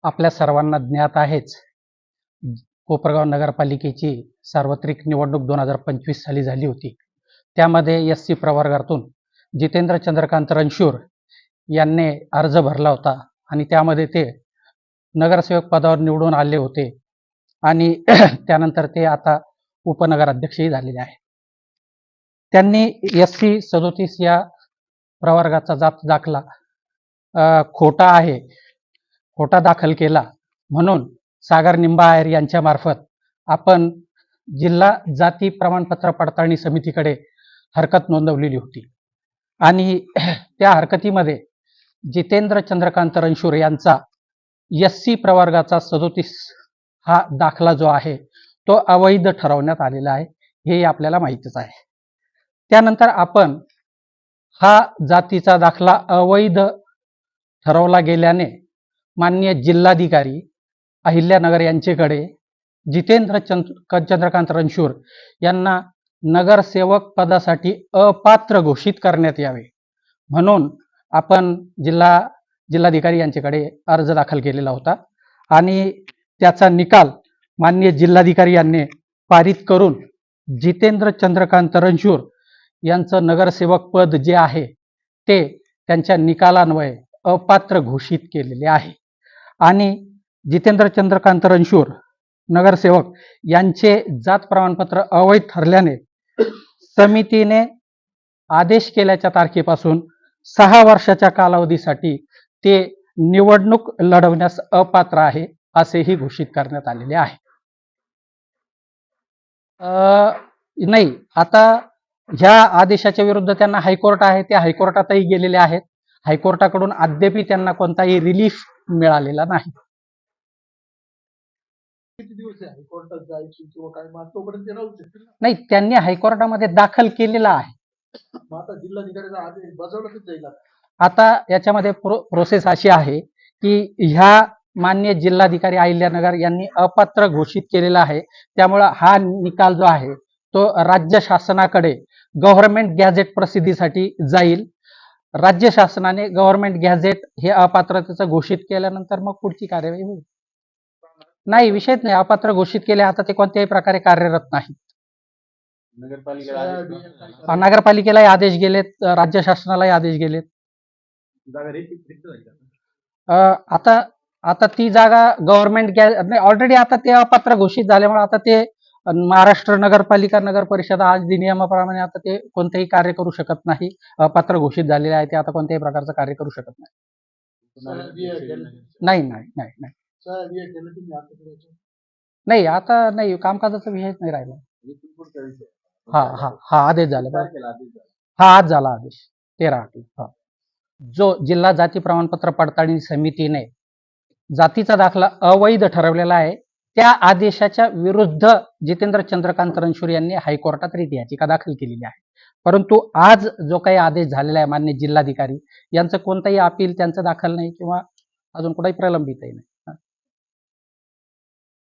आपल्या सर्वांना ज्ञात आहेच, कोपरगाव नगरपालिकेची सार्वत्रिक निवडणूक 2025 साली झाली होती. त्यामध्ये एससी प्रवर्गातून जितेंद्र चंद्रकांत रणशूर यांनी अर्ज भरला होता आणि त्यामध्ये ते नगरसेवक पदावर निवडून आले होते आणि त्यानंतर ते आता उपनगराध्यक्षही झालेले आहे. त्यांनी SC 37 या प्रवर्गाचा जात दाखला खोटा आहे, खोटा दाखल केला म्हणून सागर निंबाळकर यांच्या मार्फत आपण जिल्हा जाती प्रमाणपत्र पडताळणी समितीकडे हरकत नोंदवलेली होती आणि त्या हरकतीमध्ये जितेंद्र चंद्रकांत रणशूर यांचा SC प्रवर्गाचा 37 हा दाखला जो आहे तो अवैध ठरवण्यात आलेला आहे, हे आपल्याला माहितीच आहे. त्यानंतर आपण हा जातीचा दाखला अवैध ठरवला गेल्याने माननीय जिल्हाधिकारी अहिल्यानगर यांच्याकडे जितेंद्र चंद्रकांत रणशूर यांना नगरसेवक पदासाठी अपात्र घोषित करण्यात यावे म्हणून आपण जिल्हाधिकारी यांच्याकडे अर्ज दाखल केलेला होता आणि त्याचा निकाल माननीय जिल्हाधिकारी यांनी पारित करून जितेंद्र चंद्रकांत रणशूर यांचं नगरसेवक पद जे आहे ते त्यांच्या निकालान्वये अपात्र घोषित केलेले आहे आणि जितेंद्र चंद्रकांत रणशूर नगरसेवक यांचे जात प्रमाणपत्र अवैध ठरल्याने समितीने आदेश केल्याच्या तारखेपासून 6 वर्षाच्या कालावधीसाठी ते निवडणूक लढवण्यास अपात्र आहे असेही घोषित करण्यात आलेले आहे. नाही, आता ह्या आदेशाच्या विरुद्ध त्यांना हायकोर्ट आहे, ते हायकोर्टातही गेलेले आहेत. हायकोर्टाकडून अद्यापही त्यांना कोणताही रिलीफ मिळालेला नाही. किती दिवस आहे हायकोर्टात जायची किंवा काय मग तोपर्यंत ते राहू शकतील ना? नाही, त्यांनी हायकोर्टामध्ये दाखल केलेला आहे. मग आता जिल्हाधिकाऱ्याचा आदेश बजावलाच जाईल. आता याच्यामध्ये प्रोसेस अशी आहे की ह्या माननीय जिल्हाधिकारी अहिल्यानगर यांनी अपात्र घोषित केलेला आहे, त्यामुळे हा निकाल जो आहे तो राज्य शासनाकडे गव्हर्नमेंट गॅझेट प्रसिद्धीसाठी जाईल. राज्य शासनाने गव्हर्नमेंट गॅझेट हे अपात्रतेचं घोषित केल्यानंतर मग पुढची कार्यवाही होईल. नाही, विषयच नाही, अपात्र घोषित केले, आता ते कोणत्याही प्रकारे कार्यरत नाही. नगरपालिकेलाही आदेश गेलेत, राज्य शासनालाही आदेश गेलेत. आता ती जागा गव्हर्नमेंट ऑलरेडी आता ते अपात्र घोषित झाल्यामुळे आता ते महाराष्ट्र नगरपालिका नगर परिषद अधिनियमाप्रमाणे आता ते कोणतेही कार्य करू शकत नाही. अपात्र घोषित झालेले आहे, ते आता कोणत्याही प्रकारचं कार्य करू शकत नाही. नाही, आता नाही, कामकाजाचा विषयच नाही राहिला. हा आदेश झाला. हा आज झाला आदेश 13 जो जिल्हा जाती प्रमाणपत्र पडताळणी समितीने जातीचा दाखला अवैध ठरवलेला आहे त्या आदेशाच्या विरुद्ध जितेंद्र चंद्रकांत रणशूर यांनी हायकोर्टात रिट याचिका दाखल केलेली आहे. परंतु आज जो काही आदेश झालेला आहे माननीय जिल्हाधिकारी यांचं कोणताही अपील त्यांचं दाखल नाही किंवा अजून कुठेही प्रलंबितही नाही.